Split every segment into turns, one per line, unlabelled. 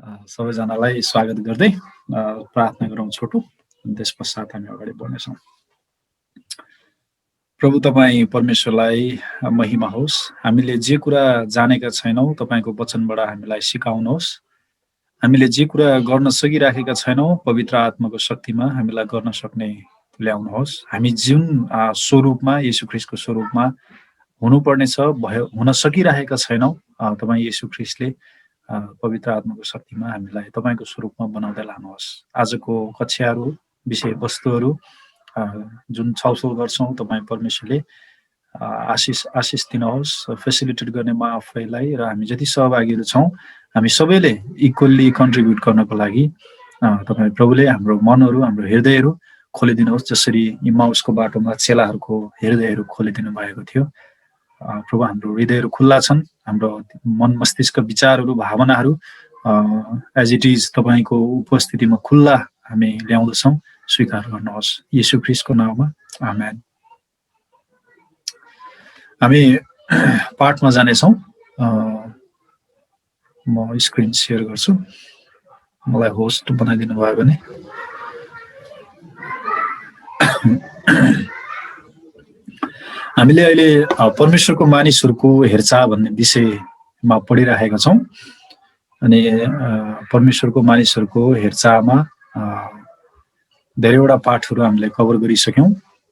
सबैजनालाई स्वागत गर्दै प्रार्थना गरौँ छोटो अनि त्यस पश्चात हामी अगाडि बढ्नेछौँ। प्रभु तपाईँ परमेश्वरलाई महिमा होस्। हामीले जे कुरा जानेका छैनौँ तपाईँको वचनबाट हामीलाई सिकाउनुहोस्। हामीले जे कुरा गर्न सकिराखेका छैनौँ पवित्र आत्माको शक्तिमा हामीलाई गर्न सक्ने ल्याउनुहोस्। हामी जुन स्वरूपमा येशू ख्रीष्टको स्वरूपमा हुनुपर्ने छ हुन सकिराखेका छैनौँ तपाईँ येशू ख्रीष्टले पवित्र आत्माको शक्तिमा हामीलाई तपाईँको स्वरूपमा बनाउँदै लानुहोस्। आजको कक्षाहरू विषयवस्तुहरू जुन छलफल गर्छौँ तपाईँ परमेश्वरले आशिष दिनुहोस्। फेसिलिटेट गर्ने म आफैलाई र हामी जति सहभागीहरू छौँ हामी सबैले इक्वल्ली कन्ट्रिब्युट गर्नको लागि तपाईँ प्रभुले हाम्रो मनहरू हाम्रो हृदयहरू खोलिदिनुहोस्। जसरी इम्माउसको बाटोमा चेलाहरूको हृदयहरू खोलिदिनु भएको थियो। प्रभु हाम्रो हृदयहरू खुल्ला छन्। हाम्रो मन मस्तिष्क विचारहरू भावनाहरू एज इट इज तपाईँको उपस्थितिमा खुल्ला हामी ल्याउँदछौँ। स्वीकार गर्नुहोस् येशू ख्रीष्टको नाममा आमेन। हामी पाठमा जानेछौँ। म स्क्रिन सेयर गर्छु। मलाई होस्ट बनाइदिनु भयो भने हामीले अहिले परमेश्वरको मानिसहरूको हेरचाह भन्ने विषयमा पढिरहेका छौँ। अनि परमेश्वरको मानिसहरूको हेरचाहमा धेरैवटा पाठहरू हामीले कभर गरिसक्यौँ।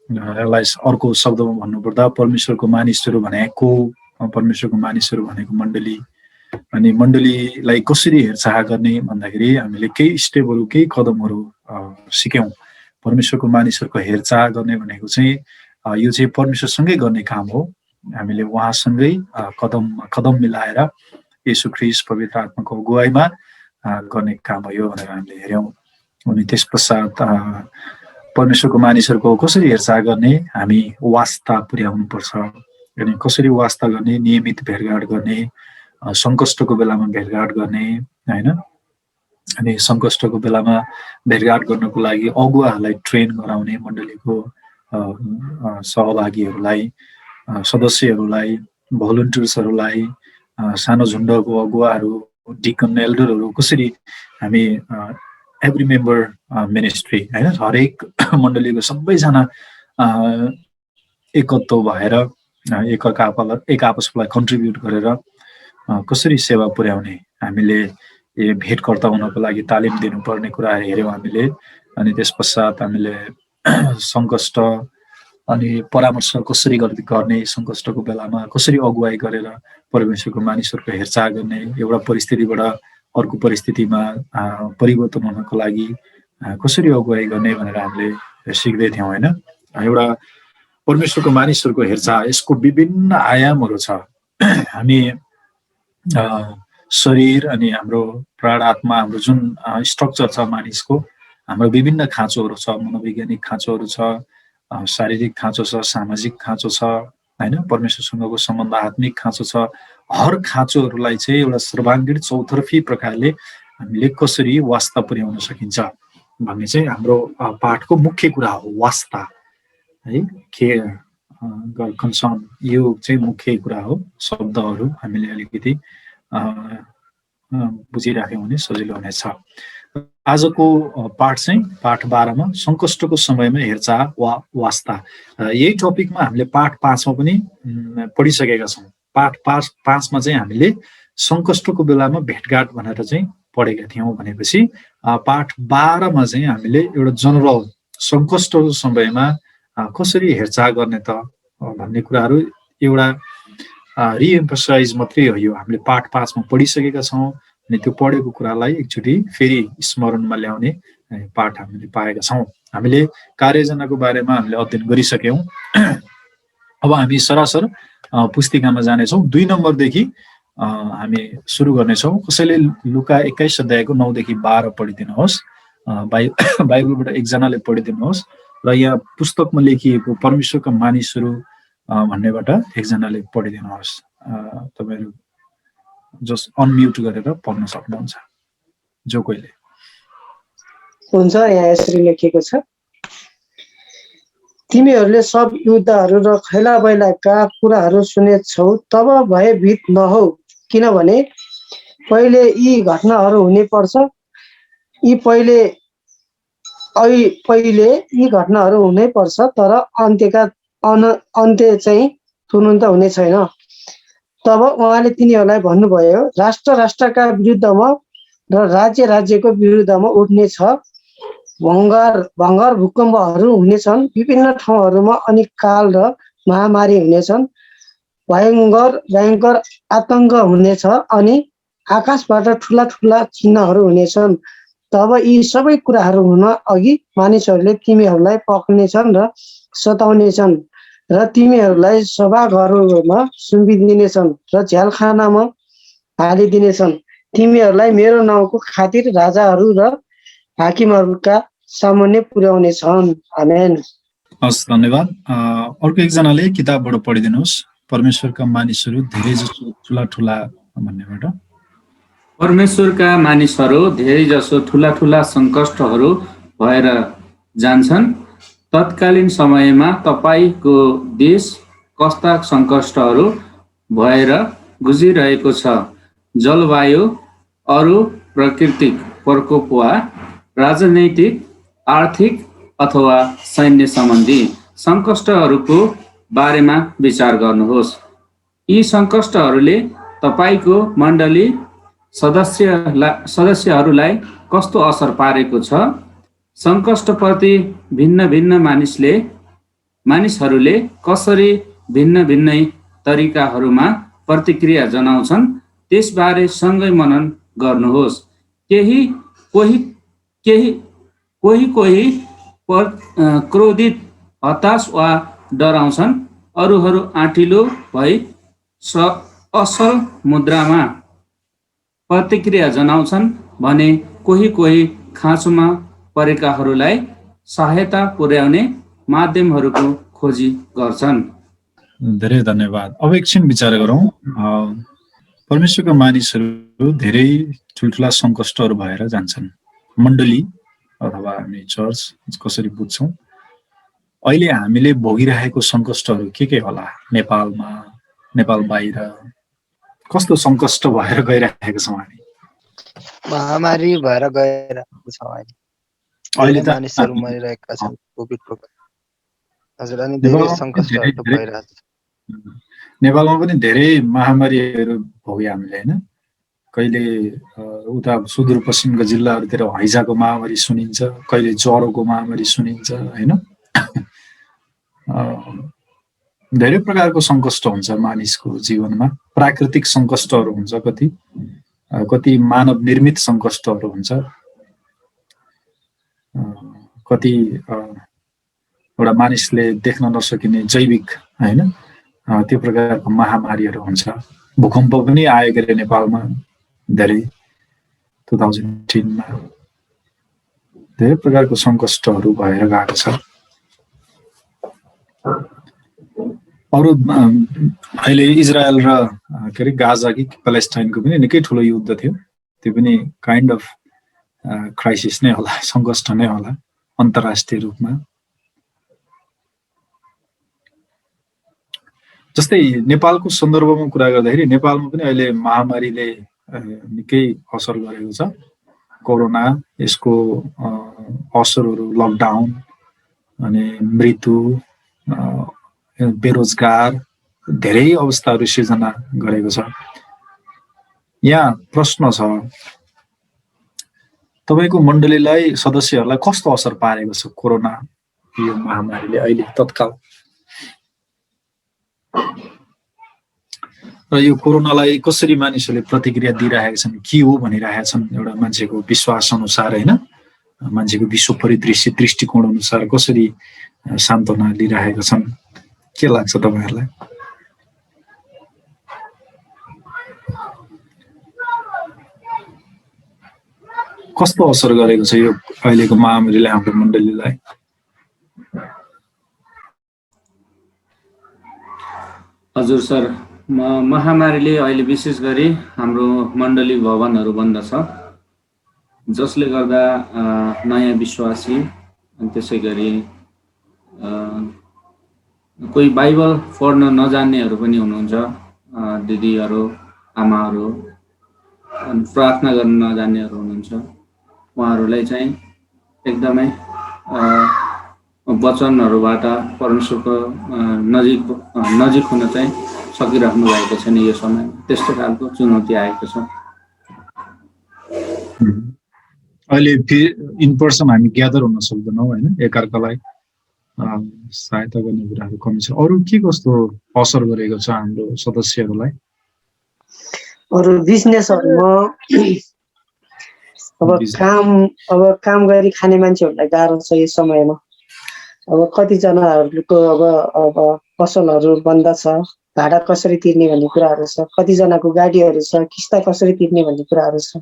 यसलाई अर्को शब्दमा भन्नुपर्दा परमेश्वरको मानिसहरू भनेको परमेश्वरको मानिसहरू भनेको मण्डली अनि मण्डलीलाई कसरी हेरचाह गर्ने भन्दाखेरि हामीले केही स्टेपहरू केही कदमहरू सिक्यौँ। परमेश्वरको मानिसहरूको हेरचाह गर्ने भनेको चाहिँ यो चाहिँ परमेश्वरसँगै गर्ने काम हो। हामीले उहाँसँगै कदम मिलाएर येशू ख्रीष्ट पवित्र आत्माको अगुवाईमा गर्ने काम हो यो भनेर हामीले हेऱ्यौँ। अनि त्यस पश्चात परमेश्वरको मानिसहरूको कसरी हेरचाह गर्ने हामी वास्ता पुर्याउनुपर्छ। अनि कसरी वास्ता गर्ने नियमित भेटघाट गर्ने सङ्कष्टको बेलामा भेटघाट गर्ने होइन। अनि सङ्कष्टको बेलामा भेटघाट गर्नको लागि अगुवाहरूलाई ट्रेन गराउने मण्डलीको सहभागीहरूलाई सदस्यहरूलाई भोलिन्टियर्सहरूलाई सानो झुन्डको अगुवाहरू डिकन एल्डरहरू कसरी हामी एभ्री मेम्बर मिनिस्ट्री होइन हरेक मण्डलीको सबैजना एकत्व भएर एक आपसलाई कन्ट्रिब्युट गरेर कसरी सेवा पुर्याउने हामीले भेटकर्ता हुनको लागि तालिम दिनुपर्ने कुराहरू हेऱ्यौँ हामीले। अनि त्यस पश्चात हामीले सङ्कष्ट अनि परामर्श कसरी गर्ने सङ्कष्टको बेलामा कसरी अगुवाई गरेर परमेश्वरको मानिसहरूको हेरचाह गर्ने एउटा परिस्थितिबाट अर्को परिस्थितिमा परिवर्तन हुनको लागि कसरी अगुवाई गर्ने भनेर हामीले सिक्दै थियौँ होइन। एउटा परमेश्वरको मानिसहरूको हेरचाह यसको विभिन्न आयामहरू छ। हामी शरीर अनि हाम्रो प्राण आत्मा हाम्रो जुन स्ट्रक्चर छ मानिसको हाम्रो विभिन्न खाँचोहरू छ। मनोवैज्ञानिक खाँचोहरू छ, शारीरिक खाँचो छ, सामाजिक खाँचो छ होइन, परमेश्वरसँगको सम्बन्ध आत्मिक खाँचो छ। हर खाँचोहरूलाई चाहिँ एउटा सर्वाङ्गीण चौतर्फी प्रकारले हामीले कसरी वास्ता पुर्याउन सकिन्छ भन्ने चाहिँ हाम्रो पाठको मुख्य कुरा हो। वास्ता है केयर कन्सर्न यो चाहिँ मुख्य कुरा हो। शब्दहरू हामीले अलिकति बुझिराख्यौँ भने सजिलो हुनेछ। आजको पाठ चाहिँ पाठ 12 मा सङ्कष्टको समयमा हेरचाह वा वास्ता। यही टपिकमा हामीले पाठ 5 मा पनि पढिसकेका छौँ। पाठ 5 मा चाहिँ हामीले सङ्कष्टको बेलामा भेटघाट भनेर चाहिँ पढेका थियौँ। भनेपछि पाठ 12 मा चाहिँ हामीले एउटा जनरल सङ्कष्टको समयमा कसरी हेरचाह गर्ने त भन्ने कुराहरू एउटा रिएम्फसाइज मात्रै हो। यो हामीले पाठ 5 मा पढिसकेका छौँ अनि त्यो पढेको कुरालाई एकचोटि फेरि स्मरणमा ल्याउने पाठ हामीले पाएका छौँ। हामीले कार्ययोजनाको बारेमा हामीले अध्ययन गरिसक्यौँ। अब हामी सरासर पुस्तिकामा जानेछौँ। 2 नम्बरदेखि हामी सुरु गर्नेछौँ। कसैले लुका 21 अध्यायको 9 देखि 12 पढिदिनुहोस्। बाइबलबाट एकजनाले पढिदिनुहोस् र यहाँ पुस्तकमा लेखिएको परमेश्वरका मानिसहरू भन्नेबाट एकजनाले पढिदिनुहोस्। तपाईँहरू जस्ट अनम्युट गरेर पढ्न सक्नुहुन्छ जो कोहीले।
हुन्छ। यहाँ यसरी लेखिएको छ, तिमीहरूले सब युद्धहरू र खैला बैलाका कुराहरू सुनेछौ, तब भयभीत नहौ, किनभने पहिले यी घटनाहरू हुने पर्छ। पहिले यी घटनाहरू हुनै पर्छ, तर अन्त्य चाहिँ तुरुन्त हुने छैन। तब उहाँले तिनीहरूलाई भन्नुभयो, राष्ट्रका विरुद्धमा र राज्यको विरुद्धमा उठ्ने छ। भङ्गार भूकम्पहरू हुनेछन् विभिन्न ठाउँहरूमा, अनि काल र महामारी हुनेछन्। भयङ्कर आतङ्क हुनेछ, अनि आकाशबाट ठुला चिन्हहरू हुनेछन्। तब यी सबै कुराहरू हुन अघि मानिसहरूले तिमीहरूलाई पक्नेछन् र सताउनेछन्, र तिमीहरूलाई सभाघरहरूमा सुम्पिदिनेछन् र झ्यालखानामा हालिदिनेछन्। तिमीहरूलाई मेरो नाउँको खातिर राजाहरू र हाकिमहरूका सामुन्ने पुर्याउनेछन्। आमेन।
हस्, धन्यवाद। अर्को एकजनाले किताबबाट पढिदिनुहोस्, परमेश्वरका मानिसहरू धेरै जसो ठुला भन्नेबाट।
परमेश्वरका मानिसहरू धेरै जसो ठुला सङ्कष्टहरू भएर जान्छन्। तत्कालीन समयमा तपाईको देश कस्ता सङ्कष्टहरू भएर गुजिरहेको छ? जलवायु, अरू प्राकृतिक प्रकोप वा राजनैतिक, आर्थिक अथवा सैन्य सम्बन्धी सङ्कष्टहरूको बारेमा विचार गर्नुहोस्। यी सङ्कष्टहरूले तपाईको मण्डली सदस्यहरूलाई कस्तो असर पारेको छ? सङ्कष्टप्रति भिन्न मानिसहरूले कसरी भिन्नै तरिकाहरूमा प्रतिक्रिया जनाउँछन् त्यसबारे सँगै मनन गर्नुहोस्। कोही क्रोधित, हताश वा डराउँछन्। अरूहरू आँटिलो भई असल मुद्रामा प्रतिक्रिया जनाउँछन् भने कोही खाँचोमा परेकाहरूलाई सहायता पुर्याउने माध्यमहरूको खोजी गर्छन्।
धेरै धन्यवाद। अब एकछिन विचार गरौँ। परमेश्वरका मानिसहरू धेरै ठुल्ठुला सङ्कष्टहरू भएर जान्छन्। मण्डली अथवा हामी चर्च कसरी बुझ्छौँ? अहिले हामीले भोगिरहेको सङ्कष्टहरू के होला? नेपाल बाहिर कस्तो सङ्कष्ट भएर गइरहेको छौँ हामी?
महामारी भएर गइरहेको छ अहिले त मानिसहरू मरिरहेका छन् कोभिडको। हजुर, अनि धेरै सङ्कष्टहरू भइरहेछ।
नेपालमा पनि धेरै महामारीहरू भोग्यो हामीले, होइन? कहिले उता सुदूरपश्चिमका जिल्लाहरूतिर हैजाको महामारी सुनिन्छ, कहिले ज्वरोको महामारी सुनिन्छ, होइन? धेरै प्रकारको सङ्कष्ट हुन्छ मानिसको जीवनमा। प्राकृतिक सङ्कष्टहरू हुन्छ, कति मानव निर्मित सङ्कष्टहरू हुन्छ, कति एउटा मानिसले देख्न नसकिने जैविक, होइन, त्यो प्रकारको महामारीहरू हुन्छ। भूकम्प पनि आएको अरे नेपालमा धेरै 2018 मा। धेरै प्रकारको सङ्कष्टहरू भएर गएको छ। अरू अहिले इजरायल र गाजा कि प्यालेस्टाइनको पनि निकै ठुलो युद्ध थियो। त्यो पनि काइन्ड अफ क्राइसिस नै होला, सङ्कष्ट नै होला अन्तर्राष्ट्रिय रूपमा। जस्तै नेपालको सन्दर्भमा कुरा गर्दाखेरि नेपालमा पनि अहिले महामारीले निकै असर गरेको छ। कोरोना, यसको असरहरू, लकडाउन, अनि मृत्यु, बेरोजगार, धेरै अवस्थाहरू सिर्जना गरेको छ। यहाँ प्रश्न छ, तपाईको मण्डलीलाई, सदस्यहरूलाई कस्तो असर पारेको छ कोरोना यो महामारीले अहिले तत्काल? र यो कोरोनालाई कसरी मानिसहरूले प्रतिक्रिया दिइरहेका छन्, के हो भनिरहेका छन्, एउटा मान्छेको विश्वास अनुसार, होइन, मान्छेको विश्व परिदृश्य दृष्टिकोण अनुसार कसरी सान्त्वना लिइरहेका छन्? के लाग्छ तपाईहरुलाई? कस्तो असर गरेको छ यो अहिलेको महामारीले हाम्रो मण्डलीलाई?
हजुर सर, महामारीले अहिले विशेष गरी हाम्रो मण्डली भवनहरू बन्द छ, जसले गर्दा नयाँ विश्वासी अनि त्यसै गरी कोही बाइबल पढ्न नजान्नेहरू पनि हुनुहुन्छ, दिदीहरू, आमाहरू, प्रार्थना गर्न नजान्नेहरू हुनुहुन्छ उहाँहरूलाई चाहिँ एकदमै वचनहरूबाट परमेश्वरको नजिक हुन चाहिँ सकिराख्नु भएको छैन यो समय। त्यस्तो खालको चुनौती आएको छ।
अहिले इन पर्सन हामी ग्यादर हुन सक्दैनौँ होइन, एकअर्कालाई सहायता गर्ने कुराहरू कमी छ। अरू के कस्तो असर गरेको छ हाम्रो सदस्यहरूलाई?
अरू बिजनेसहरूमा अब काम गरी खाने मान्छेहरूलाई गाह्रो छ यो समयमा। अब कतिजनाहरूको अब पसलहरू बन्द छ, भाडा कसरी तिर्ने भन्ने कुराहरू छ, कतिजनाको गाडीहरू छ, किस्ता कसरी तिर्ने भन्ने कुराहरू छ।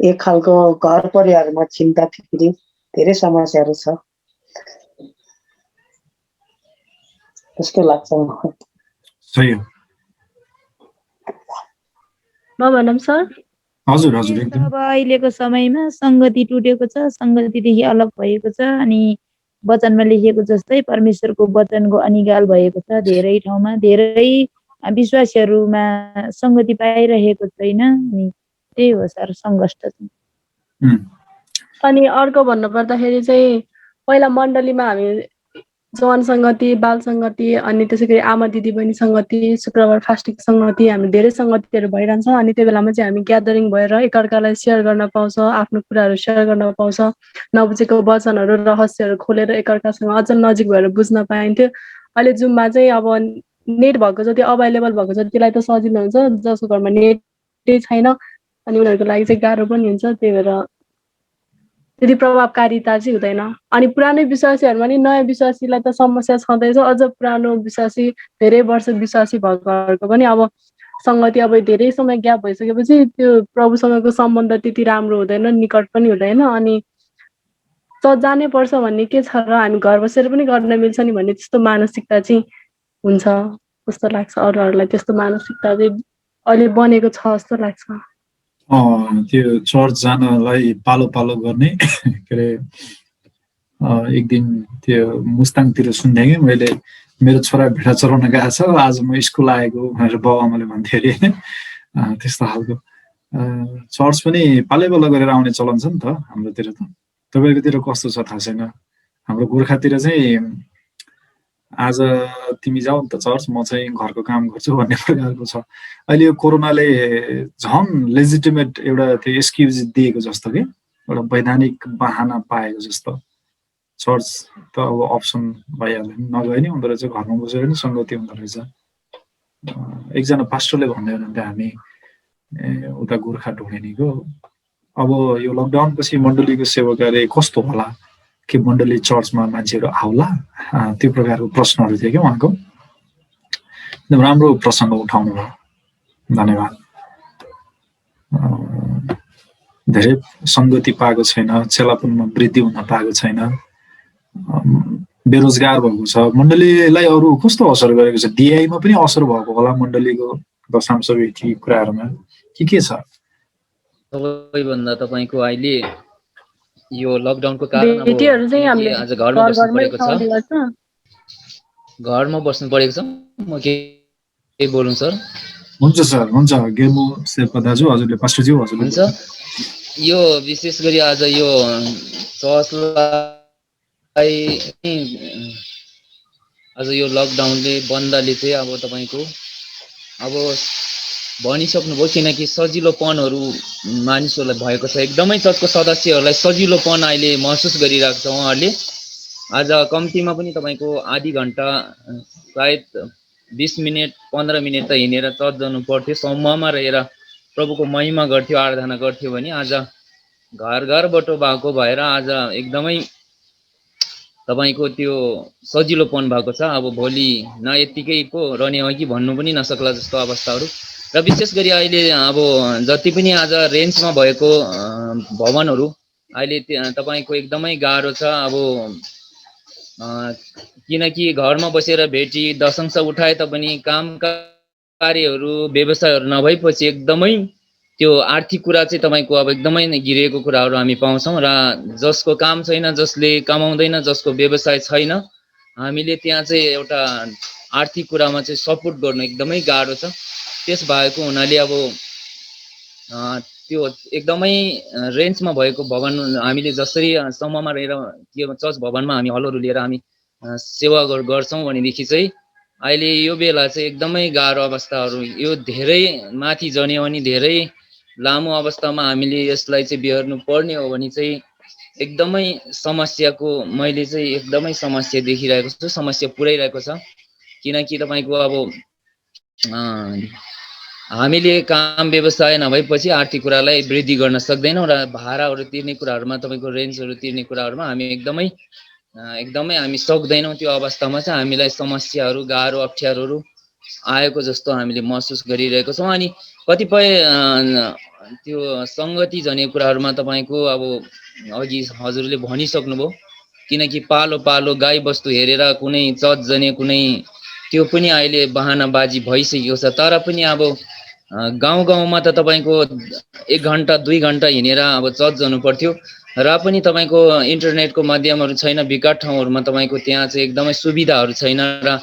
एक खालको घर परिवारमा चिन्ता फिक्री धेरै समस्याहरू छ जस्तो लाग्छ मलाई।
सही हो।
म भनौँ सर?
हजुर हजुर एकदम।
अब अहिलेको समयमा संगति टुटेको छ, संगतिदेखि अलग भएको छ। अनि वचनमा लेखिएको जस्तै परमेश्वरको वचनको अनिगाल भएको छ धेरै ठाउँमा। धेरै विश्वासीहरूमा संगति पाइरहेको छैन। अनि त्यही हो सर सङ्घर्ष चाहिँ।
अनि अर्को भन्नुपर्दाखेरि चाहिँ पहिला मण्डलीमा हामी जवान सङ्गति, बाल सङ्गति, अनि त्यसै गरी आमा दिदी बहिनी सङ्गति, शुक्रबार फास्टिङ सङ्गति, हामी धेरै सङ्गतिहरू भइरहन्छ। अनि त्यो बेलामा चाहिँ हामी ग्यादरिङ भएर एकअर्कालाई सेयर गर्न पाउँछ, आफ्नो कुराहरू सेयर गर्न पाउँछ, नबुझेको वचनहरू रहस्यहरू खोलेर एकअर्कासँग अझ नजिक भएर बुझ्न पाइन्थ्यो। अहिले जुममा चाहिँ अब नेट भएको जति अभाइलेबल भएको जतिलाई त सजिलो हुन्छ, जसको घरमा नेटै छैन अनि उनीहरूको लागि चाहिँ गाह्रो पनि हुन्छ। त्यही भएर त्यति प्रभावकारिता चाहिँ हुँदैन। अनि पुरानै विश्वासीहरूमा नि नयाँ विश्वासीलाई त समस्या छँदैछ। अझ पुरानो विश्वासी धेरै वर्ष विश्वासी भएकोहरूको पनि अब सङ्गति अब धेरै समय ग्याप भइसकेपछि त्यो प्रभुसँगको सम्बन्ध त्यति राम्रो हुँदैन, निकट पनि हुँदैन। अनि जानै पर्छ भन्ने के छ र हामी घर बसेर पनि गर्न मिल्छ नि भन्ने त्यस्तो मानसिकता चाहिँ हुन्छ जस्तो लाग्छ। अरूहरूलाई त्यस्तो मानसिकता चाहिँ अहिले बनेको छ जस्तो लाग्छ।
त्यो चर्च जानलाई पालो पालो गर्ने के अरे एक दिन त्यो मुस्ताङतिर सुन्थेँ कि मैले, मेरो छोरा भेडा चराउन गएको छ, आज म स्कुल आएको भनेर बाबुआमाले भन्थ्यो अरे होइन। त्यस्तो खालको चर्च पनि पालै पालो गरेर आउने चलन छ नि त हाम्रोतिर। त तपाईँकोतिर कस्तो छ थाहा छैन। हाम्रो गोर्खातिर चाहिँ आज तिमी जाऊ नि त चर्च, म चाहिँ घरको काम गर्छु भन्ने प्रकारको छ। अहिले यो कोरोनाले झन् लेजिटिमेट एउटा त्यो एक्सक्युज दिएको जस्तो कि एउटा वैधानिक बहाना पाएको जस्तो। चर्च त अब अप्सन भइहाल्यो, नगए नि हुँदो रहेछ, घरमा बसेर नि सङ्गति हुँदो रहेछ। एकजना पास्टरले भन्दै हुनुहुन्थ्यो हामी उता गोर्खा ढुङ्गेनीको, अब यो लकडाउनपछि मण्डलीको सेवा कार्य कस्तो होला, के मण्डली चर्चमा मान्छेहरू आउला, त्यो प्रकारको प्रश्नहरू थियो क्या उहाँको। एकदम राम्रो प्रसङ्ग उठाउनु भयो, धन्यवाद। धेरै सङ्गति पाएको छैन, चेलापनमा वृद्धि हुन पाएको छैन, बेरोजगार भएको छ। मण्डलीलाई अरू कस्तो असर गरेको छ? डिआईमा पनि असर भएको होला मण्डलीको दशांश भेटी कुराहरूमा के छ?
सबैभन्दा तपाईँको अहिले यो लकडाउनको कारण
भेटीहरू चाहिँ हामीले
आज घरमा बस्नु परेको छ, घरमा बस्नु परेको छ। म के बोलौँ सर?
हुन्छ सर, हुन्छ। गेमु शेर्पा दाजु, हजुरले पास्टरज्यू हजुरले
हुन्छ। यो विशेष गरी आज यो चर्चलाई आज यो लकडाउनले बन्दले चाहिँ अब तपाईँको अब भनिसक्नुभयो, किनकि सजिलोपनहरू मानिसहरूलाई भएको छ। एकदमै चर्चको सदस्यहरूलाई सजिलोपन अहिले महसुस गरिरहेको छ उहाँहरूले। आज कम्तीमा पनि तपाईँको आधी घन्टा सायद 20 मिनट 15 मिनट त हिँडेर चर्च जानु पर्थ्यो, समूहमा रहेर प्रभुको महिमा गर्थ्यो, आराधना गर्थ्यो भने आज घर घरबाट भएको भएर आज एकदमै तपाईँको त्यो सजिलोपन भएको छ। अब भोलि न यत्तिकै पो रहने हो कि भन्नु पनि नसक्ला जस्तो अवस्थाहरू। र विशेष गरी अहिले अब जति पनि आज रेन्जमा भएको भवनहरू अहिले तपाईँको एकदमै गाह्रो छ। अब किनकि घरमा बसेर भेटी दशंश उठाए तापनि काम कार्यहरू व्यवसायहरू नभएपछि एकदमै त्यो आर्थिक कुरा चाहिँ तपाईँको अब एकदमै नै गिरेको कुराहरू हामी पाउँछौँ। र जसको काम छैन, जसले कमाउँदैन, जसको व्यवसाय छैन, हामीले त्यहाँ चाहिँ एउटा आर्थिक कुरामा चाहिँ सपोर्ट गर्नु एकदमै गाह्रो छ। त्यस भएको हुनाले अब त्यो एकदमै रेन्जमा भएको भवन हामीले जसरी समूहमा रहेर त्यो चर्च भवनमा हामी हलहरू लिएर हामी सेवा गर्छौँ भनेदेखि चाहिँ अहिले यो बेला चाहिँ एकदमै गाह्रो अवस्थाहरू यो धेरै माथि जन्यो भने धेरै लामो अवस्थामा हामीले यसलाई चाहिँ बिहोर्नु पर्ने हो भने चाहिँ एकदमै समस्याको मैले चाहिँ एकदमै समस्या देखिरहेको छु, समस्या पुर्याइरहेको छ। किनकि तपाईँको अब हामीले काम व्यवसाय नभएपछि आर्थिक कुरालाई वृद्धि गर्न सक्दैनौँ र भाडाहरू तिर्ने कुराहरूमा तपाईँको रेन्टहरू तिर्ने कुराहरूमा हामी एकदमै हामी सक्दैनौँ। त्यो अवस्थामा चाहिँ हामीलाई समस्याहरू गाह्रो अप्ठ्यारोहरू आएको जस्तो हामीले महसुस गरिरहेको छौँ। अनि कतिपय त्यो सङ्गति जन्य कुराहरूमा तपाईँको अब अघि हजुरले भनिसक्नुभयो, किनकि पालो पालो गाई बस्तु हेरेर कुनै चर्च जने कुनै त्यो पनि अहिले बहानाबाजी भइसकेको छ। तर पनि अब गाउँ गाउँमा त तपाईँको 1 घन्टा 2 घन्टा हिँडेर अब चर्च जानु पर्थ्यो र पनि तपाईँको इन्टरनेटको माध्यमहरू छैन, विकट ठाउँहरूमा तपाईँको त्यहाँ चाहिँ एकदमै सुविधाहरू छैन र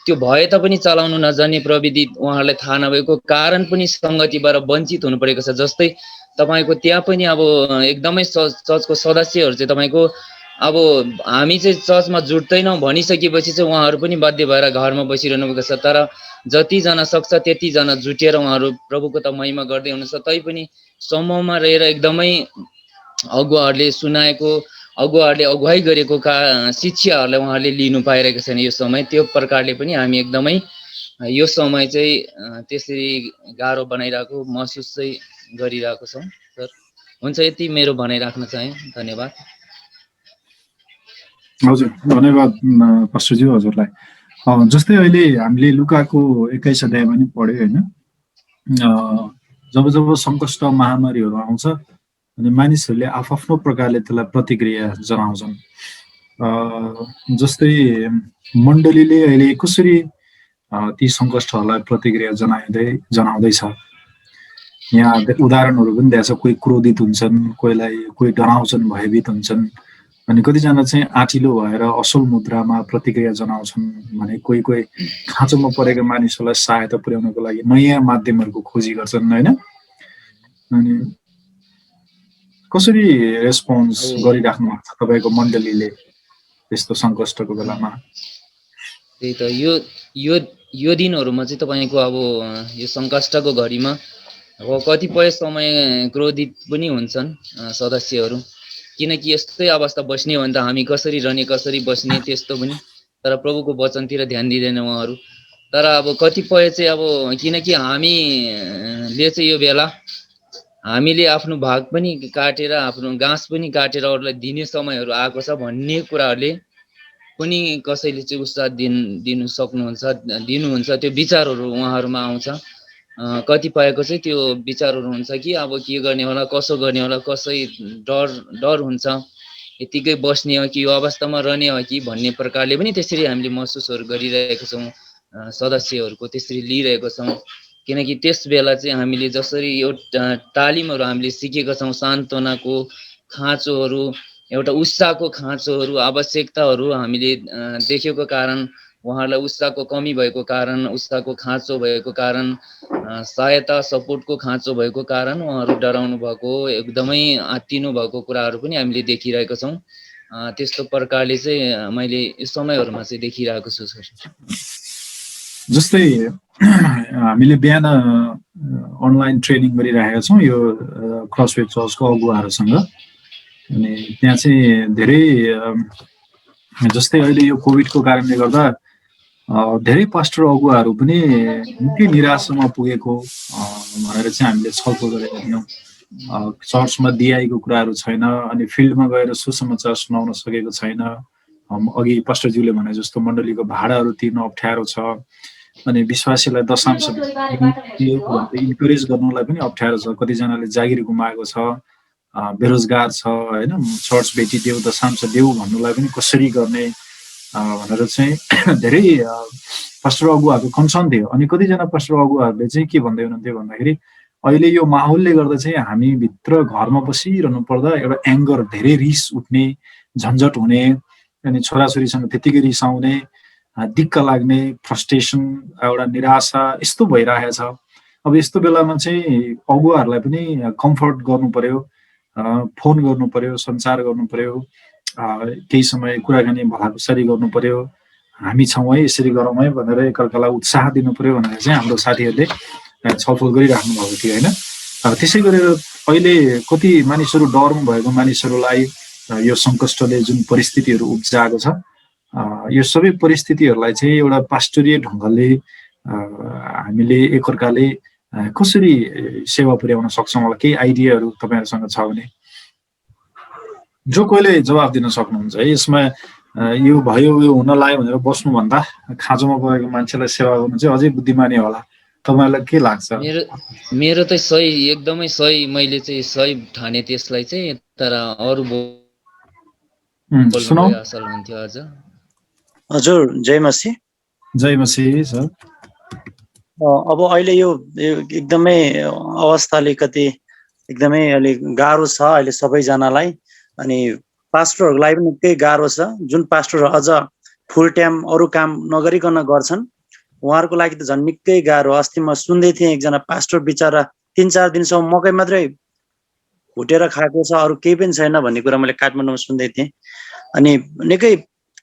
त्यो भए तापनि चलाउनु नजान्ने प्रविधि उहाँहरूलाई थाहा नभएको कारण पनि सङ्गतिबाट वञ्चित हुनु परेको छ। जस्तै तपाईँको त्यहाँ पनि अब एकदमै चर्चको सदस्यहरू चाहिँ तपाईँको अब हामी चाहिँ चर्चमा जुट्दैनौँ भनिसकेपछि चाहिँ उहाँहरू पनि बाध्य भएर घरमा बसिरहनु भएको छ। तर जतिजना सक्छ त्यतिजना जुटेर उहाँहरू प्रभुको त महिमा गर्दै हुनुहुन्छ। तैपनि समूहमा रहेर एकदमै अगुवाहरूले सुनाएको, अगुवाहरूले अगुवाई गरेको शिक्षाहरूलाई उहाँहरूले लिनु पाइरहेको छैन यो समय। त्यो प्रकारले पनि हामी एकदमै यो समय चाहिँ त्यसरी गाह्रो बनाइरहेको महसुस चाहिँ गरिरहेको छौँ। सर हुन्छ, यति मेरो भनाइ राख्न चाहेँ। धन्यवाद।
हजुर, धन्यवाद पास्टरज्यू हजुरलाई। जस्तै अहिले हामीले लुकाको 21 अध्यायमा पनि पढ्यो होइन, जब जब सङ्कष्ट महामारीहरू आउँछ अनि मानिसहरूले आफ्नो प्रकारले त्यसलाई प्रतिक्रिया जनाउँछन्। जस्तै मण्डलीले अहिले कसरी ती सङ्कष्टहरूलाई प्रतिक्रिया जनाउँदैछ। यहाँ उदाहरणहरू पनि दिएको छ। कोही क्रोधित हुन्छन्, कोही डराउँछन्, भयभीत हुन्छन्, अनि कतिजना चाहिँ आँटिलो भएर असल मुद्रामा प्रतिक्रिया जनाउँछन् भने कोही खाँचोमा परेका मानिसहरूलाई सहायता पुर्याउनको लागि नयाँ माध्यमहरूको खोजी गर्छन् होइन। अनि कसरी रेस्पोन्स गरिराख्नु भएको छ तपाईँको मण्डलीले त्यस्तो सङ्कष्टको बेलामा?
त्यही त यो दिनहरूमा चाहिँ तपाईँको अब यो सङ्कष्टको घडीमा अब कतिपय समय क्रोधित पनि हुन्छन् सदस्यहरू, किनकि यस्तै अवस्था बस्ने हो भने त हामी कसरी रहने कसरी बस्ने त्यस्तो पनि। तर प्रभुको वचनतिर ध्यान दिँदैन उहाँहरू। तर अब कतिपय चाहिँ अब किनकि हामीले चाहिँ यो बेला हामीले आफ्नो भाग पनि काटेर आफ्नो घाँस पनि काटेर अरूलाई दिने समयहरू आएको छ भन्ने कुराहरूले पनि कसैले चाहिँ उत्साह दिनु सक्नुहुन्छ, दिनुहुन्छ। त्यो विचारहरू उहाँहरूमा आउँछ। कतिपयको चाहिँ त्यो विचारहरू हुन्छ कि अब के गर्ने होला, कसो गर्ने होला, कसै डर हुन्छ, यतिकै बस्ने हो कि यो अवस्थामा रहने हो कि भन्ने प्रकारले पनि त्यसरी हामीले महसुसहरू गरिरहेको छौँ। सदस्यहरूको त्यसरी लिइरहेको छौँ। किनकि त्यस बेला चाहिँ हामीले जसरी एउटा तालिमहरू हामीले सिकेका छौँ, सान्त्वनाको खाँचोहरू, एउटा उत्साहको खाँचोहरू, आवश्यकताहरू हामीले देखेको कारण, उहाँहरूलाई उत्साहको कमी भएको कारण, उत्साहको खाँचो भएको कारण, सहायता सपोर्टको खाँचो भएको कारण उहाँहरू डराउनु भएको, एकदमै आत्तिनु भएको कुराहरू पनि हामीले देखिरहेको छौँ। त्यस्तो प्रकारले चाहिँ मैले यो समयहरूमा चाहिँ देखिरहेको छु सर।
जस्तै हामीले बिहान अनलाइन ट्रेनिङ गरिरहेका छौँ यो क्रसवे चर्चको अगुवाहरूसँग। अनि त्यहाँ चाहिँ धेरै जस्तै अहिले यो कोभिडको कारणले गर्दा धेरै पास्टर अगुवाहरू पनि निकै निराशामा पुगेको भनेर चाहिँ हामीले छलफल गरेका थियौँ। चर्चमा दिआईको कुराहरू छैन, अनि फिल्डमा गएर सुसमाचार सुनाउन सकेको छैन। अघि पास्टरज्यूले भने जस्तो मण्डलीको भाडाहरू तिर्न अप्ठ्यारो छ, अनि विश्वासीलाई दशांश इन्करेज गर्नलाई पनि अप्ठ्यारो छ। कतिजनाले जागिर गुमाएको छ, बेरोजगार छ होइन। चर्च भेटिदेऊ, दशांश देऊ भन्नुलाई पनि कसरी गर्ने भनेर चाहिँ धेरै पास्टर अगुवाहरूको कन्सर्न थियो। अनि कतिजना पास्टर अगुवाहरूले चाहिँ के भन्दै हुनुहुन्थ्यो भन्दाखेरि अहिले यो माहौलले गर्दा चाहिँ हामी भित्र घरमा बसिरहनु पर्दा एउटा एङ्गर, धेरै रिस उठ्ने, झन्झट हुने, अनि छोराछोरीसँग त्यतिकै रिसाउने, दिक्क लाग्ने, फ्रस्ट्रेसन, एउटा निराशा यस्तो भइरहेको छ। अब यस्तो बेलामा चाहिँ अगुवाहरूलाई पनि कम्फर्ट गर्नु पर्यो, फोन गर्नु पर्यो, सञ्चार गर्नु पर्यो, केही समय कुराकानी भलाकुसारी गर्नु पर्यो, हामी छौँ है यसरी गरौँ है भनेर एकअर्कालाई उत्साह दिनु पर्यो भनेर चाहिँ हाम्रो साथीहरूले छलफल गरिराख्नु भएको थियो होइन। त्यसै गरेर अहिले कति मानिसहरू डरमा भएको मानिसहरूलाई यो सङ्कष्टले जुन परिस्थितिहरू उब्जाएको छ, यो सबै परिस्थितिहरूलाई चाहिँ एउटा पास्टोरीय ढङ्गले हामीले एकअर्काले कसरी सेवा पुर्याउन सक्छौँ होला? केही आइडियाहरू तपाईँहरूसँग छ भने जो कोहीले जवाब दिन सक्नुहुन्छ है। यसमा यो भयो यो हुन लाग्यो भनेर बस्नुभन्दा खाँचोमा गएको मान्छेलाई सेवा गर्नु चाहिँ अझै बुद्धिमानी होला। तपाईँलाई के लाग्छ?
मेरो त सही, एकदमै सही, मैले चाहिँ सही ठाने त्यसलाई चाहिँ। तर अरू असल हुन्थ्यो अझ।
हजुर जय मसी।
जय मसी सर।
अब अहिले यो एकदमै अवस्था अलिकति एकदमै अलि गाह्रो छ अहिले सबैजनालाई, अनि पास्टरहरूलाई पनि निकै गाह्रो छ। जुन पास्टरहरू अझ फुल टाइम अरू काम नगरिकन गर्छन् उहाँहरूको लागि त झन् निकै गाह्रो। अस्ति म सुन्दै थिएँ एकजना पास्टर बिचरा 3-4 दिनसम्म मकै मात्रै भुटेर खाएको छ, अरू केही पनि छैन भन्ने कुरा मैले काठमाडौँमा सुन्दै थिएँ। अनि निकै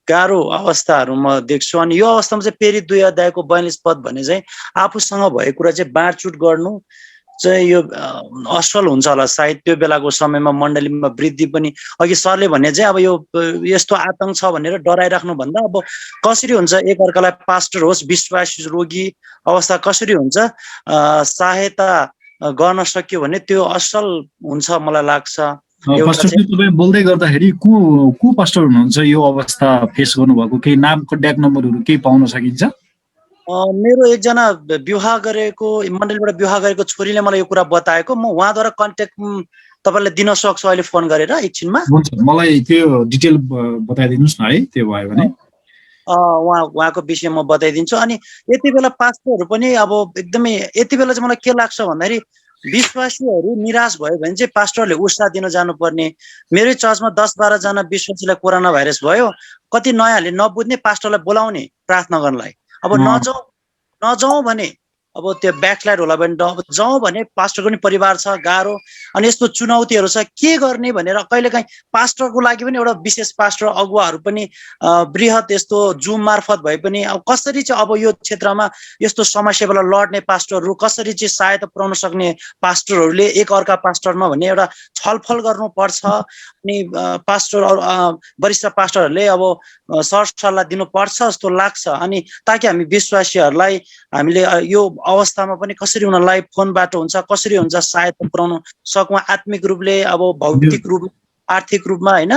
गाह्रो अवस्थाहरू म देख्छु। अनि यो अवस्थामा चाहिँ प्रेरित 2 अध्यायको 42 पद भने चाहिँ आफूसँग भएको कुरा चाहिँ बाँडचुट गर्नु चाहिँ यो असल हुन्छ होला सायद। त्यो बेलाको समयमा मण्डलीमा वृद्धि पनि, अघि सरले भने चाहिँ अब यो यस्तो आतंक छ भनेर डराइराख्नु भन्दा अब कसरी हुन्छ एकअर्कालाई पास्टर होस् विश्वासी रोगी अवस्था कसरी हुन्छ सहायता गर्न सक्यो भने त्यो असल हुन्छ मलाई लाग्छ।
तपाईँ बोल्दै गर्दाखेरि को पास्टर हुनुहुन्छ यो अवस्था फेस गर्नुभएको? केही नाम कन्ट्याक्ट नम्बरहरू केही पाउन सकिन्छ?
मेरो एकजना विवाह गरेको मण्डलीबाट विवाह गरेको छोरीले मलाई यो कुरा बताएको। म उहाँद्वारा कन्ट्याक्ट तपाईँलाई दिन सक्छु अहिले फोन गरेर एकछिनमा।
हुन्छ, मलाई त्यो डिटेल बताइदिनुहोस् न है, त्यो भयो भने
उहाँको विषय म बताइदिन्छु। अनि यति बेला पास्टरहरू पनि अब एकदमै यति बेला चाहिँ मलाई के लाग्छ भन्दाखेरि विश्वासीहरू निराश भयो भने चाहिँ पास्टरले उत्साह दिन जानुपर्ने। मेरै चर्चमा 10-12 जना विश्वासीलाई कोरोना भाइरस भयो, कति नयाँले नबुझ्ने पास्टरलाई बोलाउने प्रार्थना गर्नलाई। अब नजाउँ भने अब त्यो ब्याकस्लाइड होला भने जाउँ भने पास्टरको पनि परिवार छ, गाह्रो। अनि यस्तो चुनौतीहरू छ, के गर्ने भनेर कहिलेकाहीँ पास्टरको लागि पनि एउटा विशेष पास्टर अगुवाहरू पनि बृहत यस्तो जुम मार्फत भए पनि अब कसरी चाहिँ अब यो क्षेत्रमा यस्तो समस्याबाट लड्ने पास्टरहरू कसरी चाहिँ सहायता पुर्याउन सक्ने पास्टरहरूले एकअर्का पास्टरमा भन्ने एउटा छलफल गर्नुपर्छ। अनि पास्टर वरिष्ठ पास्टरहरूले अब सरसल्लाह दिनुपर्छ जस्तो लाग्छ। अनि ताकि हामी विश्वासीहरूलाई हामीले यो अवस्थामा पनि कसरी उनीहरूलाई फोनबाट हुन्छ कसरी हुन्छ सहायता पुर्याउन सकौँ, आत्मिक रूपले अब भौतिक रूप आर्थिक रूपमा होइन।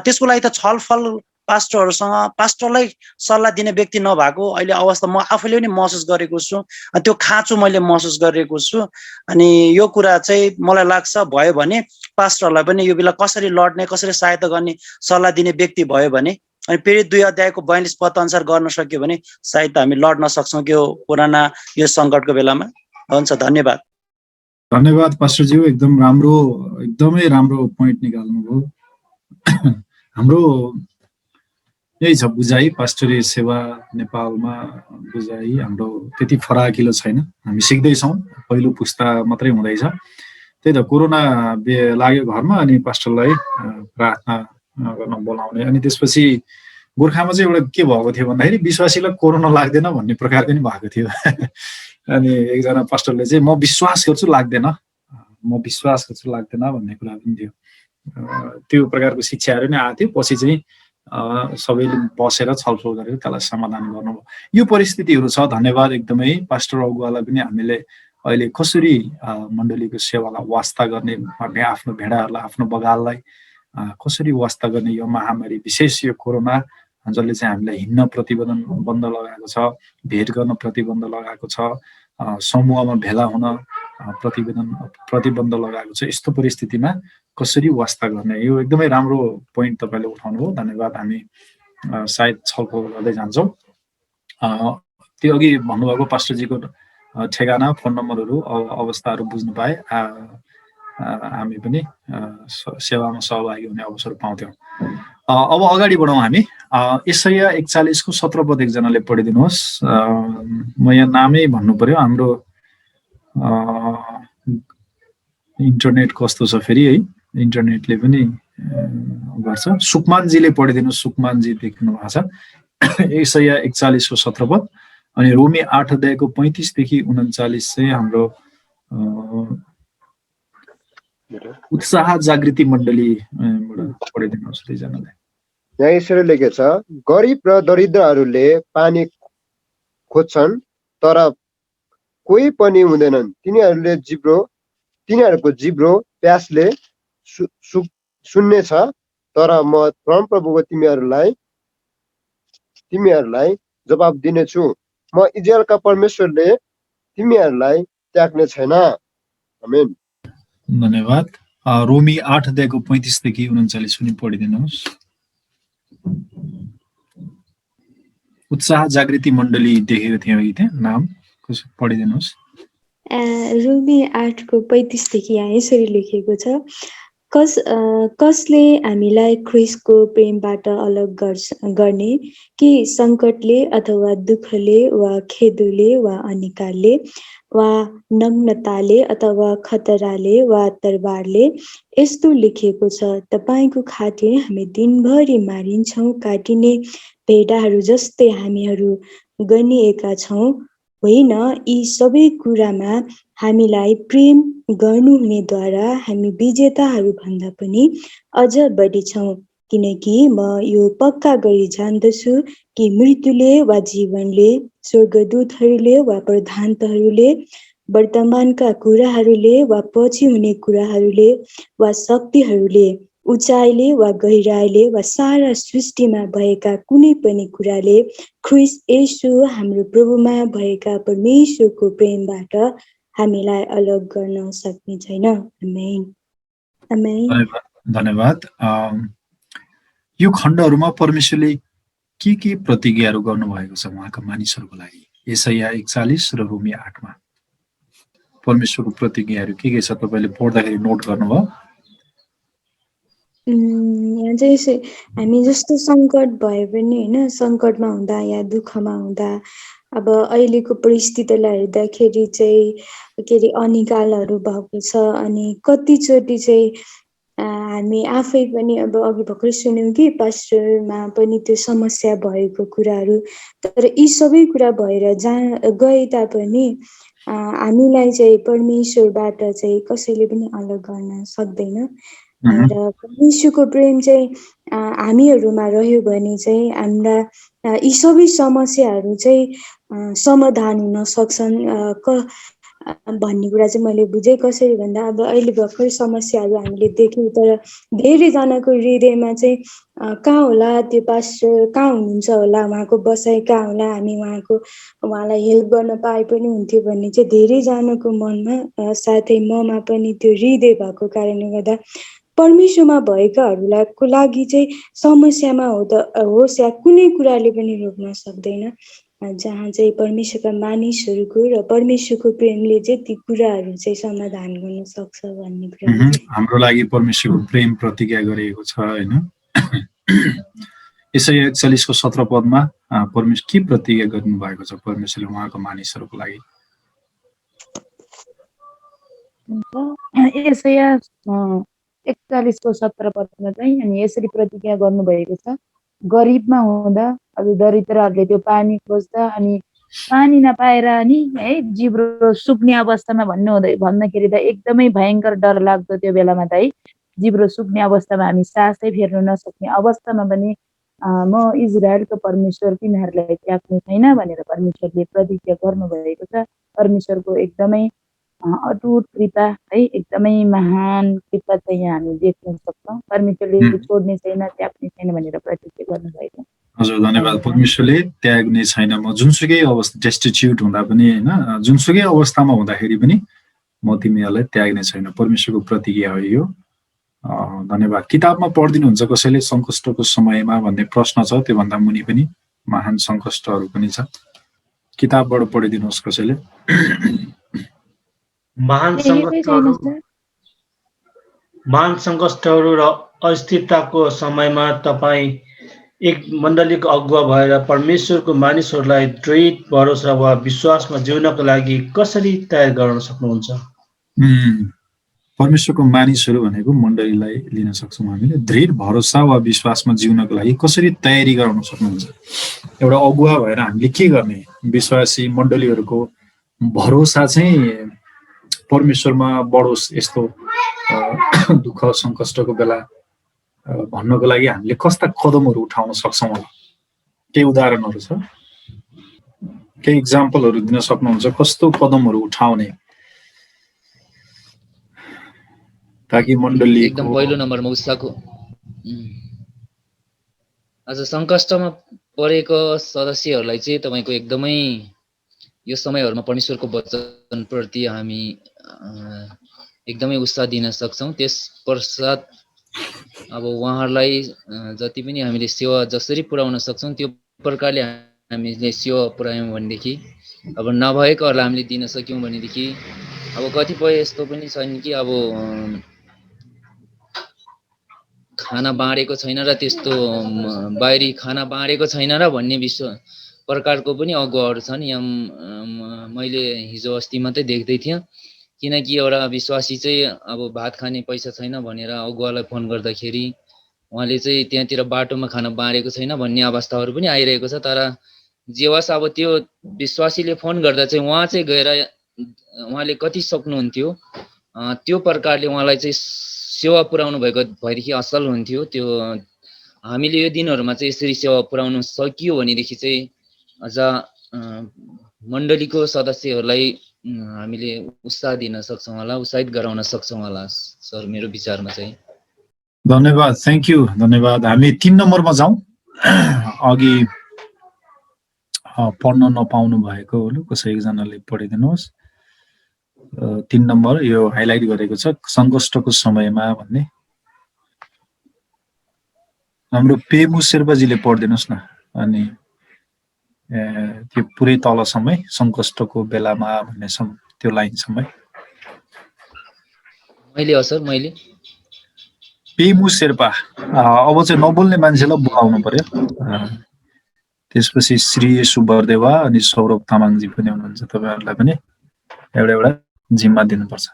त्यसको लागि त छलफल पास्टरहरूसँग पास्टरलाई सल्लाह दिने व्यक्ति नभएको अहिले अवस्था म आफैले पनि महसुस गरेको छु। त्यो खाँचो मैले महसुस गरेको छु। अनि यो कुरा चाहिँ मलाई लाग्छ भयो भने पास्टरहरूलाई पनि यो बेला कसरी लड्ने कसरी सहायता गर्ने सल्लाह दिने व्यक्ति भयो भने अनि प्रेरित 2 अध्यायको 42 पद अनुसार गर्न सक्यो भने सायद हामी लड्न सक्छौँ यो कोरोना यो सङ्कटको बेलामा। हुन्छ, धन्यवाद।
धन्यवाद पास्टरज्यू, एकदमै राम्रो पोइन्ट निकाल्नुभयो। हाम्रो यही छ बुझाइ, पास्टरी सेवा नेपालमा बुझाइ हाम्रो त्यति फराकिलो छैन, हामी सिक्दैछौँ, पहिलो पुस्ता मात्रै हुँदैछ। त्यही त कोरोना लाग्यो घरमा अनि पास्टरलाई प्रार्थना गर्न बोलाउने। अनि त्यसपछि गोर्खामा चाहिँ एउटा के भएको थियो भन्दाखेरि विश्वासीलाई कोरोना लाग्दैन भन्ने प्रकारको नि भएको थियो। अनि एकजना पास्टरले चाहिँ म विश्वास गर्छु लाग्दैन भन्ने कुरा पनि थियो। त्यो प्रकारको शिक्षाहरू नै आएको थियो। पछि चाहिँ सबैले बसेर छलफल गरेर त्यसलाई समाधान गर्नुभयो। यो परिस्थितिहरू छ, धन्यवाद एकदमै। पास्टर अगुवालाई पनि हामीले अहिले कसरी मण्डलीको सेवालाई वास्ता गर्ने, आफ्नो भेडाहरूलाई आफ्नो बगाललाई कसरी वास्ता गर्ने, यो महामारी विशेष यो कोरोना जसले चाहिँ हामीलाई हिँड्न प्रतिबन्ध लगाएको छ, भेट गर्न प्रतिबन्ध लगाएको छ, समूहमा भेला हुन प्रतिबन्ध लगाएको छ। यस्तो परिस्थितिमा कसरी वास्ता गर्ने, यो एकदमै राम्रो पोइन्ट तपाईँले उठाउनुभयो, धन्यवाद। हामी सायद छलफल गर्दै जान्छौँ। त्यो अघि भन्नुभएको पास्टरजीको ठेगाना फोन नम्बरहरू अवस्थाहरू बुझ्नु पाए हामी पनि सेवामा सहभागी हुने अवसर पाउँथ्यौँ। अब अगाडि बढौँ हामी। यशाया 41:17 एकजनाले पढिदिनुहोस्। म यहाँ नामै भन्नु पर्यो, हाम्रो इन्टरनेट कस्तो छ फेरि है, इन्टरनेटले पनि गर्छ। सुकमानजीले पढिदिनु, सुकमानजी देख्नु भएको छ। यशाया 41 को 17 पद अनि रोमी 8 अध्यायको 35 देखि 39 चाहिँ हाम्रो उत्साह जागृति मण्डलीबाट पढिदिनुहोस् दुईजनालाई।
यहाँ यसरी लेखेको छ, गरिब र दरिद्रहरूले पानी खोज्छन् तर कोही पनि हुँदैनन्, तिनीहरूको जिब्रो प्यासले सुन्ने छ, तर म परमप्रभुको तिमीहरूलाई जवाब दिनेछु, म इजरायलका परमेश्वरले तिमीहरूलाई त्याग्ने छैन। आमेन।
धन्यवाद। रोमी 8 अध्यायको 35 देखि 39 पनि पढिदिनुहोस्। उत्साह जागृति मण्डली देखेको थियो कि त्यहाँ नाम पढिदिनुहोस्।
रोमी 8 को 35 देखि यहाँ यसरी लेखिएको छ, कसले हामीलाई ख्रिस्टको प्रेमबाट अलग गर्ने, कि सङ्कटले अथवा दुःखले वा खेदोले वा अनिकालले वा नग्नताले अथवा खतराले वा तरबारले? यस्तो लेखिएको छ, तपाईँको खातिर हामी दिनभरि मारिन्छौँ, काटिने भेडाहरू जस्तै हामीहरू गनिएका छौँ। होइन, यी सबै कुरामा हामीलाई प्रेम गर्नुहुनेद्वारा हामी विजेताहरू भन्दा पनि अझ बढी छौँ, किनकि म यो पक्का गरी जान्दछु कि मृत्युले वा जीवनले, स्वर्गदूतहरूले वा प्रधानताहरूले, वर्तमानका कुराहरूले वा पछि हुने कुराहरूले वा शक्तिहरूले, उचाइले वा गहिराइले वा सारा सृष्टिमा भएका कुनै पनि कुराले ख्रिस्ट येशू हाम्रो प्रभुमा भएका परमेश्वरको प्रेमबाट हामीलाई अलग गर्न सक्ने छैन। आमेन। आमेन।
धन्यवाद। यो खण्डहरूमा परमेश्वरले के प्रतिज्ञाहरू गर्नुभएको छ उहाँका मानिसहरूको लागि? यशाया 41 र रोमी 8 मा परमेश्वरको प्रतिज्ञाहरू के छ तपाईँले पढ्दाखेरि नोट गर्नुभयो?
यहाँ चाहिँ हामी जस्तो सङ्कट भए पनि होइन, सङ्कटमा हुँदा या दुःखमा हुँदा, अब अहिलेको परिस्थितिलाई हेर्दाखेरि चाहिँ के अरे अनिकालहरू भएको छ, अनि कतिचोटि चाहिँ हामी आफै पनि अब अघि भर्खर सुन्यौँ कि पास्टरमा पनि त्यो समस्या भएको कुराहरू, तर यी सबै कुरा भएर गए तापनि हामीलाई चाहिँ परमेश्वरबाट चाहिँ कसैले पनि अलग गर्न सक्दैन। र परमेश्वरको प्रेम चाहिँ हामीहरूमा रह्यो भने चाहिँ हाम्रा यी सबै समस्याहरू चाहिँ समाधान हुन सक्छन् भन्ने कुरा चाहिँ मैले बुझेँ। कसरी भन्दा अब अहिले भर्खर समस्याहरू हामीले देख्यौँ, तर धेरैजनाको हृदयमा चाहिँ कहाँ होला त्यो पास्टर, कहाँ हुनुहुन्छ होला, उहाँको बसाइ कहाँ होला, हामी उहाँलाई हेल्प गर्न पाए पनि हुन्थ्यो भन्ने चाहिँ धेरैजनाको मनमा, साथै ममा पनि त्यो हृदय भएको कारणले गर्दा परमेश्वरमा भएकाहरूलाई को लागि चाहिँ समस्यामा होस् या कुनै कुराले पनि रोक्न सक्दैन, जहाँ चाहिँ परमेश्वरका मानिसहरूको र परमेश्वरको प्रेमले चाहिँ ती कुराहरू चाहिँ समाधान गर्न सक्छ भन्ने कुरा
हाम्रो लागि परमेश्वरको प्रेम प्रतिज्ञा गरिएको छ होइन। यशाया 41 को 17 पदमा परमेश्वर के प्रतिज्ञा गर्नु भएको छ परमेश्वरले उहाँको मानिसहरूको लागि?
यशाया 41 को 17 पदमा चाहिँ अनि यसरी प्रतिज्ञा गर्नुभएको छ, गरिबमा हुँदा अब दरिद्रहरूले त्यो पानी खोज्दा अनि पानी नपाएर नि है जिब्रो सुक्ने अवस्थामा भन्दाखेरि त एकदमै भयङ्कर डर लाग्दो त्यो बेलामा त है, जिब्रो सुक्ने अवस्थामा हामी सासै फेर्न नसक्ने अवस्थामा पनि म इजरायलको परमेश्वर तिमीहरूलाई त्याग्ने छैन भनेर परमेश्वरले प्रतिज्ञा गर्नुभएको छ। परमेश्वरको एकदमै अटुट कृपा है, एकदमै महान कृपा चाहिँ यहाँ हामी देख्न सक्छौँ। परमेश्वरले छोड्ने छैन, त्याग्ने छैन भनेर प्रतिज्ञा गर्नुभएको।
हजुर धन्यवाद। परमेश्वरले त्याग्ने छैन, म जुनसुकै अवस्था डेस्टिट्युट हुँदा पनि होइन, जुनसुकै अवस्थामा हुँदाखेरि पनि म तिमीहरूलाई त्याग्ने छैन, परमेश्वरको प्रतिज्ञा हो यो। धन्यवाद। किताबमा पढिदिनुहुन्छ कसैले सङ्कष्टको समयमा भन्ने प्रश्न छ, त्योभन्दा मुनि पनि महान सङ्कष्टहरू पनि छ, किताबबाट पढिदिनुहोस् कसैले।
महान सङ्कष्टहरू र अस्थिरताको समयमा तपाईँ एक मण्डलीको अगुवा भएर परमेश्वरको मानिसहरूलाई दृढ भरोसा वा विश्वासमा जिउनको लागि कसरी तयार गराउन सक्नुहुन्छ?
परमेश्वरको मानिसहरू भनेको मण्डलीलाई लिन सक्छौँ हामीले। दृढ भरोसा वा विश्वासमा जिउनको लागि कसरी तयारी गराउन सक्नुहुन्छ? एउटा अगुवा भएर हामीले के गर्ने? विश्वासी मण्डलीहरूको भरोसा चाहिँ परमेश्वरमा बढोस्, यस्तो दुःख सङ्कष्टको बेला भन्नको लागि हामीले कस्ता कदमहरू उठाउन सक्छौँ होला? केही उदाहरणहरू छ? केही इक्जाम्पलहरू दिन सक्नुहुन्छ? कस्तो कदमहरू उठाउने ताकि मण्डली
एकदम पहिलो नम्बरमा उत्साहको आज सङ्कष्टमा परेको सदस्यहरूलाई चाहिँ तपाईँको एकदमै यो समयहरूमा परमेश्वरको वचनप्रति हामी एकदमै उत्साह दिन सक्छौँ। त्यस पश्चात अब उहाँहरूलाई जति पनि हामीले सेवा जसरी पुर्याउन सक्छौँ त्यो प्रकारले हामीले सेवा पुर्यायौँ भनेदेखि, अब नभएकोहरूलाई हामीले दिन सक्यौँ भनेदेखि, अब कतिपय यस्तो पनि छन् कि अब खाना बाँडेको छैन र त्यस्तो बाहिरी खाना बाँडेको छैन र भन्ने प्रकारको पनि अगुवाहरू छन्। यहाँ मैले हिजो अस्ति मात्रै देख्दै थिएँ, किनकि एउटा विश्वासी चाहिँ अब भात खाने पैसा छैन भनेर अगुवालाई फोन गर्दाखेरि उहाँले चाहिँ त्यहाँतिर बाटोमा खाना बाँडेको छैन भन्ने अवस्थाहरू पनि आइरहेको छ। तर जे होस्, अब त्यो विश्वासीले फोन गर्दा चाहिँ उहाँ चाहिँ गएर उहाँले कति सक्नुहुन्थ्यो त्यो प्रकारले उहाँलाई चाहिँ सेवा पुर्याउनु भएको भएदेखि असल हुन्थ्यो। त्यो हामीले यो दिनहरूमा चाहिँ यसरी सेवा पुर्याउनु सकियो भनेदेखि चाहिँ अझ मण्डलीको सदस्यहरूलाई हामीले उत्साह दिन सक्छौँ होला, उत्साहित गराउन सक्छौँ होला सर, मेरो विचारमा चाहिँ।
धन्यवाद, थ्याङ्क यू, धन्यवाद। हामी 3 नम्बरमा जाउँ। अघि पढ्न नपाउनु भएको हो, कसै एकजनाले पढिदिनुहोस्। 3 नम्बर यो हाइलाइट गरेको छ, सङ्कष्टको समयमा भन्ने। हाम्रो पेमु शेर्पाजीले पढिदिनुहोस् न, अनि त्यो पुरै तलसम्मै सङ्कष्टको बेलामा भन्ने त्यो लाइनसम्मै।
मैले हो सर, मैले
पेमु शेर्पा। अब चाहिँ नबोल्ने मान्छेलाई बोलाउनु पर्यो। त्यसपछि श्री येशु बर्देवा अनि सौरभ तामाङजी पनि हुनुहुन्छ। तपाईँहरूलाई पनि एउटा जिम्मा दिनुपर्छ।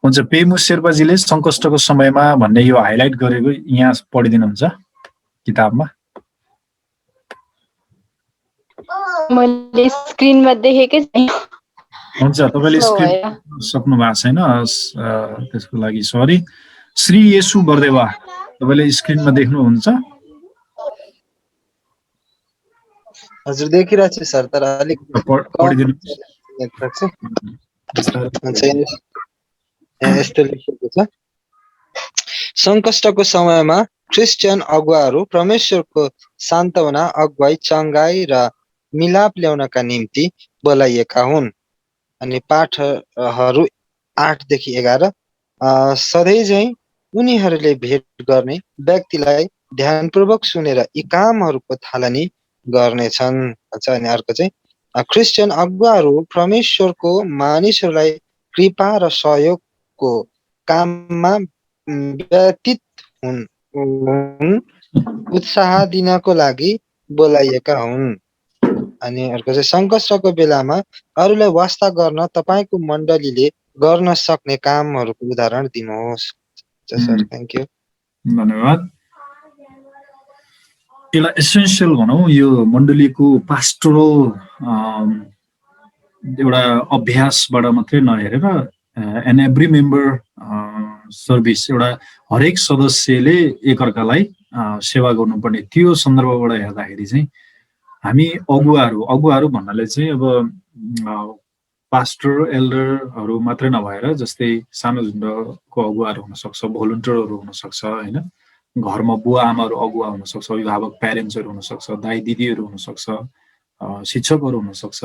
हुन्छ, पेमु शेर्पाजीले सङ्कष्टको समयमा भन्ने यो हाइलाइट गरेको यहाँ पढिदिनुहुन्छ किताबमा।
मैले स्क्रिनमा देखेकै छैन।
हुन्छ, तपाईँले स्क्रिन सक्नु भएको छैन, त्यसको लागि सरी। श्री येशु बर्देवा तपाईँले स्क्रिनमा देख्नुहुन्छ?
हजुर, देखिरहेको छु सर, तर अलिक
पढिदिनु।
यस्तो लेखिएको छ, सङ्कष्टको समयमा क्रिस्चियन अगुवाहरू परमेश्वरको सान्त्वना, अगुवाई, चङ्गाई र मिलाप ल्याउनका निम्ति बोलाइएका हुन्। अनि पाठहरू 8 देखि 11। सधैँ चाहिँ उनीहरूले भेट गर्ने व्यक्तिलाई ध्यानपूर्वक सुनेर यी कामहरूको थालनी गर्नेछन् भन्छ। अनि अर्को चाहिँ क्रिस्चियन अगुवाहरू परमेश्वरको मानिसहरूलाई कृपा र सहयोगको काममा व्यतीत हुन्, उत्साह दिनको लागि बोलाइएका हुन्। अनि अर्को चाहिँ सङ्कष्टको बेलामा अरूलाई वास्ता गर्न तपाईँको मण्डलीले गर्न सक्ने कामहरूको उदाहरण दिनुहोस्। सर, थ्याङ्क यू,
धन्यवाद। यसलाई एसेन्सियल भनौँ, यो मण्डलीको पास्टोरल एउटा अभ्यासबाट मात्रै नहेरेर एन एभ्री मेम्बर सर्भिस, एउटा हरेक सदस्यले एकअर्कालाई सेवा गर्नुपर्ने, त्यो सन्दर्भबाट हेर्दाखेरि चाहिँ हामी अगुवाहरू भन्नाले चाहिँ अब पास्टर एल्डरहरू मात्रै नभएर जस्तै सानो झुन्डको अगुवाहरू हुनसक्छ, भोलिन्टियरहरू हुनसक्छ, होइन, घरमा बुवा आमाहरू अगुवा हुनसक्छ, अभिभावक प्यारेन्ट्सहरू हुनसक्छ, दाइ दिदीहरू हुनसक्छ, शिक्षकहरू हुनसक्छ।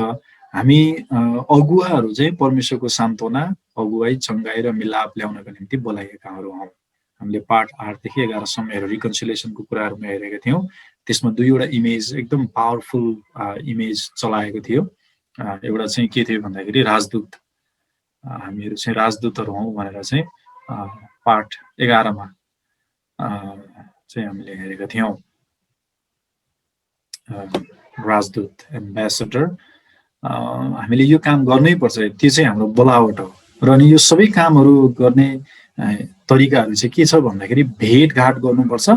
हामी अगुवाहरू चाहिँ परमेश्वरको सान्त्वना, अगुवाई, चङ्गाई र मिलाप ल्याउनको निम्ति बोलाइएकाहरू हौँ। हामीले पाठ 8 देखि 11 सम्म रिकन्सिलिएसनको कुराहरूमा हेरेका थियौँ। त्यसमा 2वटा इमेज, एकदम पावरफुल इमेज चलाएको थियो। एउटा चाहिँ के थियो भन्दाखेरि राजदूत, हामीहरू चाहिँ राजदूतहरू हौँ भनेर चाहिँ पाठ 11 मा चाहिँ हामीले हेरेका थियौँ। राजदूत एम्बेसडर हामीले यो काम गर्नैपर्छ, त्यो चाहिँ हाम्रो बोलावट हो। र अनि यो सबै कामहरू गर्ने तरिकाहरू चाहिँ के छ भन्दाखेरि भेटघाट गर्नुपर्छ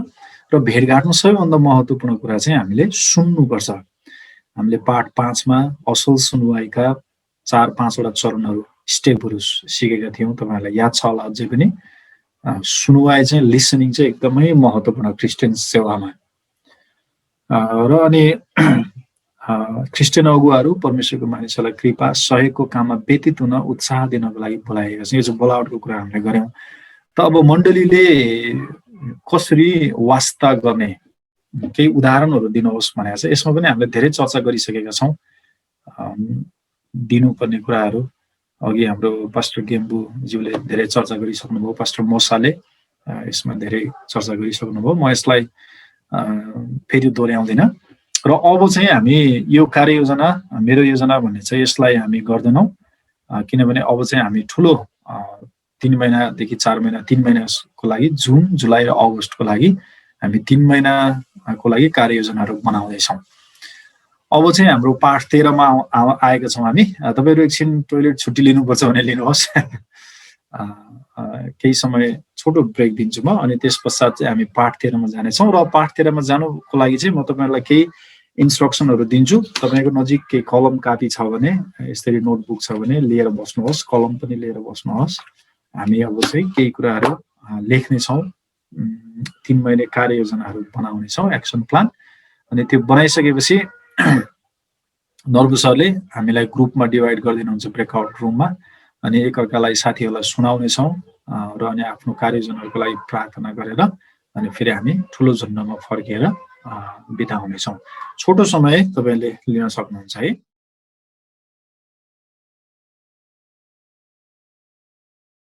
र भेटघाटमा सबैभन्दा महत्त्वपूर्ण कुरा चाहिँ हामीले सुन्नुपर्छ। हामीले पाठ 5 मा असल सुनवाईका 4-5वटा चरणहरू स्टेपहरू सिकेका थियौँ, तपाईँहरूलाई याद छ होला अझै पनि। सुनवाई चाहिँ लिसनिङ चाहिँ एकदमै महत्त्वपूर्ण क्रिस्चियन सेवामा। र अनि क्रिस्चियन अगुवाहरू परमेश्वरको मानिसहरूलाई कृपा सहयोगको काममा व्यतीत हुन उत्साह दिनको लागि बोलाएका छन्। यो चाहिँ बोलावटको कुरा हामीले गऱ्यौँ। त अब मण्डलीले कसरी वास्ता गर्ने केही उदाहरणहरू दिनुहोस् भनेको छ। यसमा पनि हामीले धेरै चर्चा गरिसकेका छौँ। दिनुपर्ने कुराहरू अघि हाम्रो पास्टर गेम्बुज्यूले धेरै चर्चा गरिसक्नुभयो, पास्टर मोसाले यसमा धेरै चर्चा गरिसक्नुभयो। म यसलाई फेरि दोहोऱ्याउँदिनँ। र अब चाहिँ हामी यो कार्ययोजना, मेरो योजना भन्ने चाहिँ यसलाई हामी गर्दैनौँ, किनभने अब चाहिँ हामी ठुलो 3 महिनादेखि 4 महिना 3 महिनाको लागि जुन, जुलाई र अगस्तको लागि हामी 3 महिनाको लागि कार्ययोजनाहरू बनाउँदैछौँ। अब चाहिँ हाम्रो पाठ 13 मा आएका छौँ हामी। तपाईँहरू एकछिन टोइलेट छुट्टी लिनुपर्छ भने लिनुहोस्। केही समय छोटो ब्रेक दिन्छु म, अनि त्यस पश्चात चाहिँ हामी पाठ 13 मा जानेछौँ। र पाठ 13 मा जानुको लागि चाहिँ म तपाईँहरूलाई केही इन्स्ट्रक्सनहरू दिन्छु। तपाईँको नजिक केही कलम कापी छ भने, यसरी नोटबुक छ भने लिएर बस्नुहोस्, कलम पनि लिएर बस्नुहोस्। हामी अब चाहिँ केही कुराहरू लेख्नेछौँ, 3 महिने कार्ययोजनाहरू बनाउनेछौँ, एक्सन प्लान। अनि त्यो बनाइसकेपछि नर्बु सरले हामीलाई ग्रुपमा डिभाइड गरिदिनुहुन्छ ब्रेकआउट रुममा, अनि एकअर्कालाई साथीहरूलाई सुनाउनेछौँ र अनि आफ्नो कार्ययोजनाहरूको लागि प्रार्थना गरेर अनि फेरि हामी ठुलो झुन्डमा फर्किएर बिताउनेछौँ। छोटो समय तपाईँले लिन सक्नुहुन्छ है।